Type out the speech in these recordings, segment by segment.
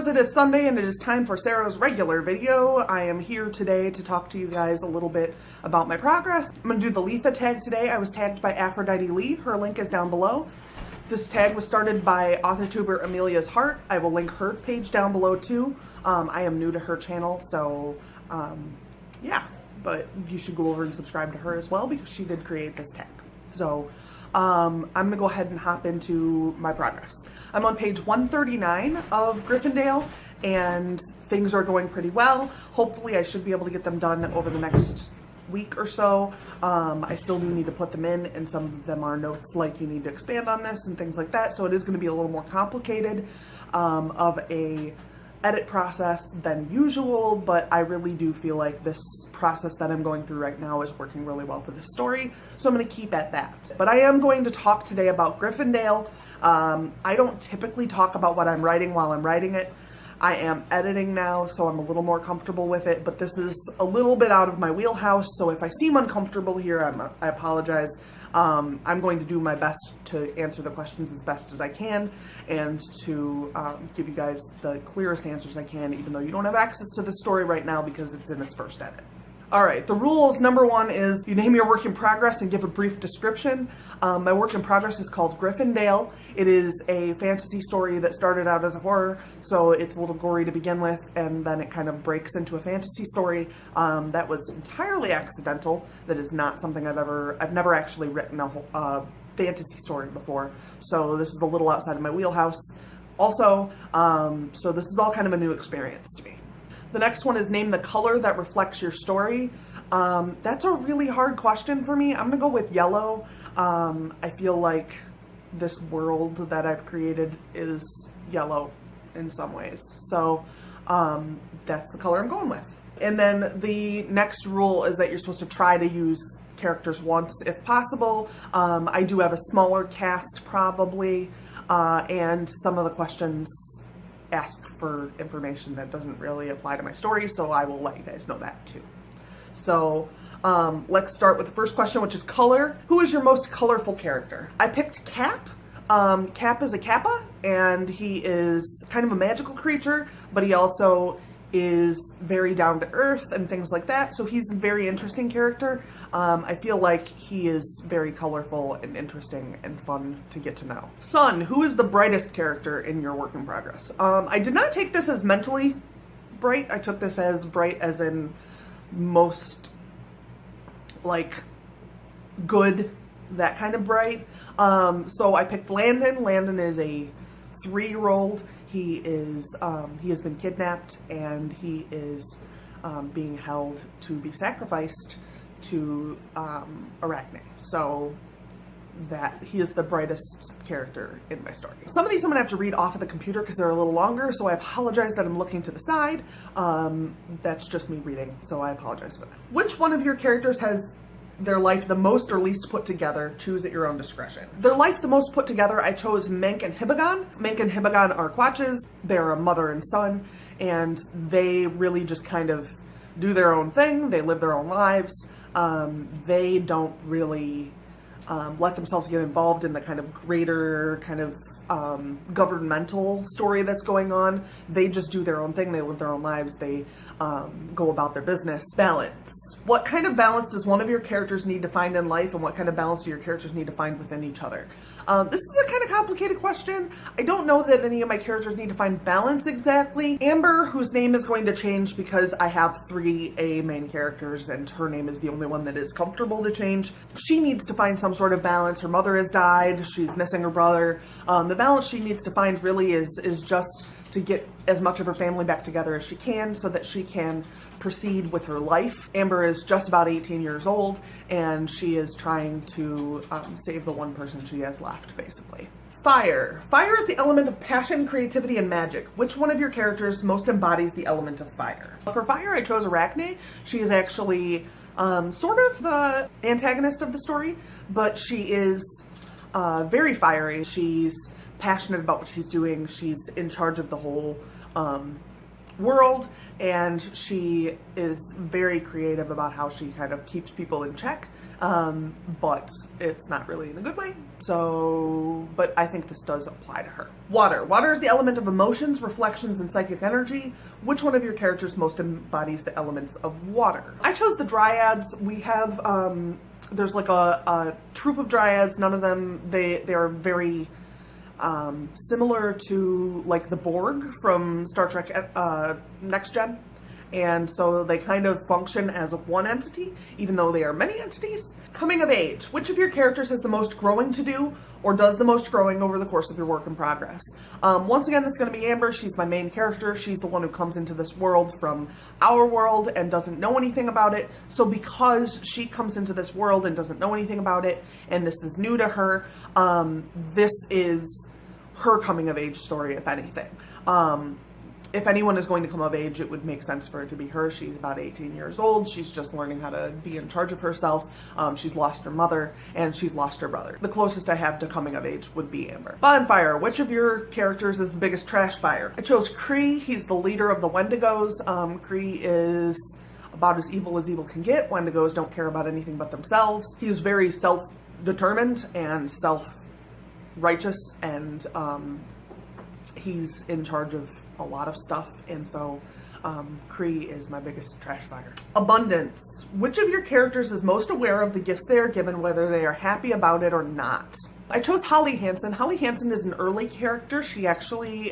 Sarahs, it is Sunday and it is time for Sarah's regular video. I am here today to talk to you guys a little bit about my progress. I'm going to do the Litha tag today. I was tagged by Aphrodite Lee. Her link is down below. This tag was started by author-tuber Amelias-hart. I will link her page down below too. I am new to her channel, so yeah, but you should go over and subscribe to her as well because she did create this tag. So I'm going to go ahead and hop into my progress. I'm on page 139 of Gryffindale, and things are going pretty well. Hopefully I should be able to get them done over the next week or so. I still do need to put them in, and some of them are notes like you need to expand on this and things like that, so it is going to be a little more complicated of a edit process than usual, but I really do feel like this process that I'm going through right now is working really well for this story, so I'm going to keep at that. But I am going to talk today about Gryffindale. I don't typically talk about what I'm writing while I'm writing it. I am editing now, so I'm a little more comfortable with it, but this is a little bit out of my wheelhouse, so if I seem uncomfortable here, I apologize. I'm going to do my best to answer the questions as best as I can and to give you guys the clearest answers I can, even though you don't have access to the story right now because it's in its first edit. All right, the rules. Number one is you name your work in progress and give a brief description. My work in progress is called Gryffindale. It is a fantasy story that started out as a horror, so it's a little gory to begin with, and then it kind of breaks into a fantasy story that was entirely accidental. That is not something I've never actually written a fantasy story before, so this is a little outside of my wheelhouse. Also, so this is all kind of a new experience to me. The next one is name the color that reflects your story. That's a really hard question for me. I'm gonna go with yellow. I feel like this world that I've created is yellow in some ways. So that's the color I'm going with. And then the next rule is that you're supposed to try to use characters once if possible. I do have a smaller cast probably, and some of the questions ask for information that doesn't really apply to my story, so I will let you guys know that too. So let's start with the first question, which is color. Who is your most colorful character? I picked Cap. Cap is a Kappa, and he is kind of a magical creature, but he also is very down to earth and things like that, so he's a very interesting character. I feel like he is very colorful and interesting and fun to get to know. Sun, who is the brightest character in your work in progress? I did not take this as mentally bright. I took this as bright as in most, like, good, that kind of bright. So I picked Landon. Landon is a 3-year-old. He has been kidnapped, and he is being held to be sacrificed to Arachne. So that he is the brightest character in my story. Some of these I'm gonna have to read off of the computer because they're a little longer, so I apologize that I'm looking to the side. That's just me reading, so I apologize for that. Which one of your characters has their life the most or least put together? Choose at your own discretion. Their life the most put together, I chose Mink and Hibagon. Mink and Hibagon are Quatches. They're a mother and son, and they really just kind of do their own thing. They live their own lives. They don't really let themselves get involved in the kind of greater kind of governmental story that's going on. They just do their own thing. They live their own lives. They go about their business. Balance. What kind of balance does one of your characters need to find in life, and what kind of balance do your characters need to find within each other? This is a kind of complicated question. I don't know that any of my characters need to find balance exactly. Amber, whose name is going to change because I have 3 A main characters and her name is the only one that is comfortable to change. She needs to find some sort of balance. Her mother has died. She's missing her brother. The balance she needs to find really is just to get as much of her family back together as she can so that she can proceed with her life. Amber is just about 18 years old, and she is trying to save the one person she has left, basically. Fire. Fire is the element of passion, creativity, and magic. Which one of your characters most embodies the element of fire? For fire, I chose Arachne. She is actually sort of the antagonist of the story, but she is very fiery. She's passionate about what she's doing. She's in charge of the whole world, and she is very creative about how she kind of keeps people in check, but it's not really in a good way. So, but I think this does apply to her. Water. Water is the element of emotions, reflections, and psychic energy. Which one of your characters most embodies the elements of water? I chose the dryads. We have, there's like a troop of dryads. None of them, they are very similar to like the Borg from Star Trek Next Gen. And so they kind of function as one entity, even though they are many entities. Coming of age. Which of your characters has the most growing to do, or does the most growing over the course of your work in progress? Once again, it's going to be Amber. She's my main character. She's the one who comes into this world from our world and doesn't know anything about it. So because she comes into this world and doesn't know anything about it, and this is new to her, this is her coming of age story, if anything. If anyone is going to come of age, it would make sense for it to be her. She's about 18 years old. She's just learning how to be in charge of herself. She's lost her mother, and she's lost her brother. The closest I have to coming of age would be Amber. Bonfire. Which of your characters is the biggest trash fire? I chose Cree. He's the leader of the Wendigos. Cree is about as evil can get. Wendigos don't care about anything but themselves. He is very self-determined and self-righteous, and he's in charge of a lot of stuff, and so Cree is my biggest trash fire. Abundance. Which of your characters is most aware of the gifts they are given, whether they are happy about it or not? I chose Holly Hansen. Holly Hansen is an early character. She actually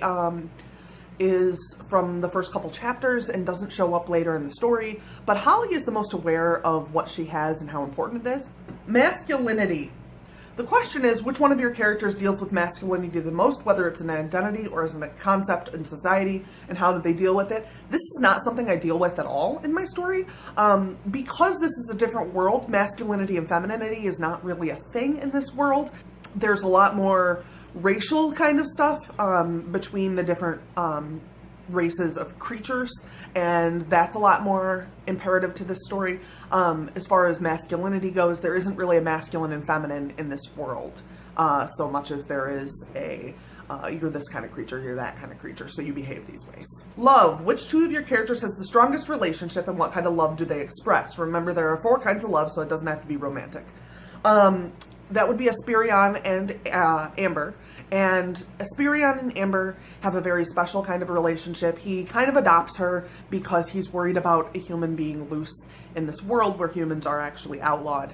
is from the first couple chapters and doesn't show up later in the story, but Holly is the most aware of what she has and how important it is. Masculinity. The question is, which one of your characters deals with masculinity the most, whether it's an identity or as a concept in society, and how do they deal with it? This is not something I deal with at all in my story. Because this is a different world, masculinity and femininity is not really a thing in this world. There's a lot more racial kind of stuff between the different races of creatures, and that's a lot more imperative to this story. As far as masculinity goes, there isn't really a masculine and feminine in this world, so much as there is a you're this kind of creature, you're that kind of creature, so you behave these ways. Love. Which two of your characters has the strongest relationship, and what kind of love do they express? Remember, there are 4 kinds of love, so it doesn't have to be romantic. That would be Asperion and Amber. And Asperion and Amber have a very special kind of relationship. He kind of adopts her because he's worried about a human being loose in this world where humans are actually outlawed.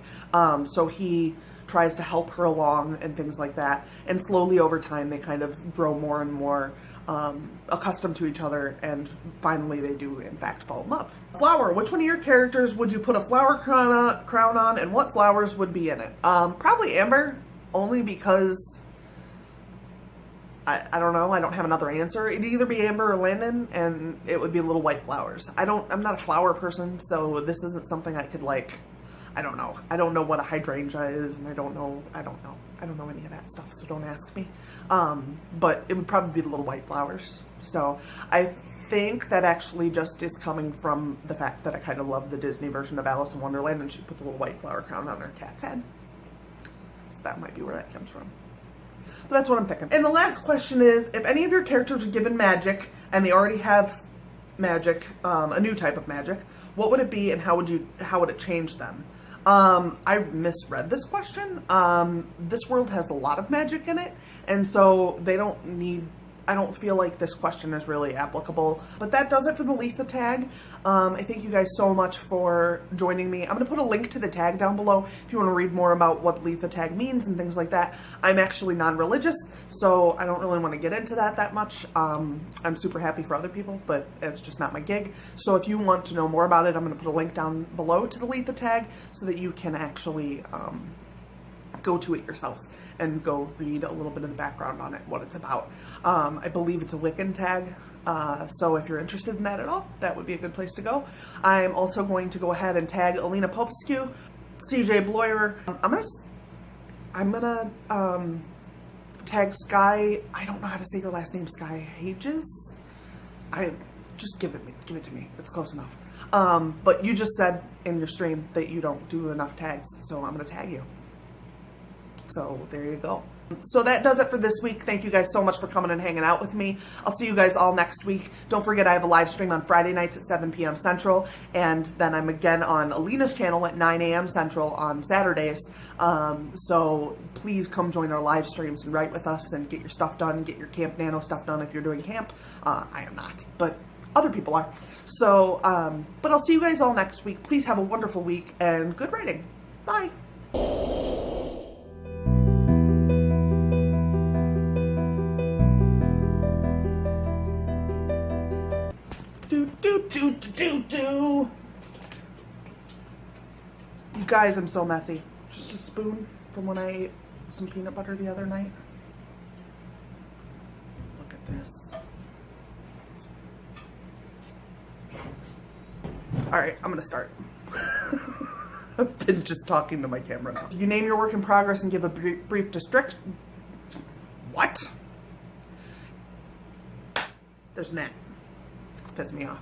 So he tries to help her along and things like that. And slowly over time, they kind of grow more and more accustomed to each other, and finally they do in fact fall in love. Flower. Which one of your characters would you put a flower crown on, and what flowers would be in it? Probably Amber, only because I don't know, I don't have another answer. It'd either be Amber or Landon, and it would be little white flowers. I'm not a flower person, so this isn't something I could like, I don't know. I don't know what a hydrangea is, and I don't know any of that stuff, so don't ask me. But it would probably be the little white flowers. So I think that actually just is coming from the fact that I kind of love the Disney version of Alice in Wonderland, and she puts a little white flower crown on her cat's head. So that might be where that comes from. But that's what I'm picking. And the last question is, if any of your characters were given magic, and they already have magic, a new type of magic, what would it be, and how would it change them? I misread this question. This world has a lot of magic in it, and so I don't feel like this question is really applicable. But that does it for the Litha tag. I thank you guys so much for joining me. I'm going to put a link to the tag down below if you want to read more about what Litha tag means and things like that. I'm actually non-religious, so I don't really want to get into that much. I'm super happy for other people, but it's just not my gig. So if you want to know more about it, I'm going to put a link down below to the Litha tag so that you can actually go to it yourself and go read a little bit of the background on it, what it's about. I believe it's a Wiccan tag, so if you're interested in that at all, that would be a good place to go. I'm also going to go ahead and tag Alina Popescu, CJ Bloyer. I'm gonna tag Sky. I don't know how to say your last name, Sky Hages. Just give it to me. It's close enough. But you just said in your stream that you don't do enough tags, so I'm gonna tag you. So there you go. So that does it for this week. Thank you guys so much for coming and hanging out with me. I'll see you guys all next week. Don't forget I have a live stream on Friday nights at 7 p.m. Central, and then I'm again on Alina's channel at 9 a.m. Central on Saturdays. So please come join our live streams and write with us and get your stuff done, get your Camp Nano stuff done if you're doing camp. I am not, but other people are. So, but I'll see you guys all next week. Please have a wonderful week and good writing. Bye. Do. You guys, I'm so messy. Just a spoon from when I ate some peanut butter the other night. Look at this. All right, I'm gonna start. I've been just talking to my camera now. You name your work in progress and give a brief description. What? There's an ant. It's pissed me off.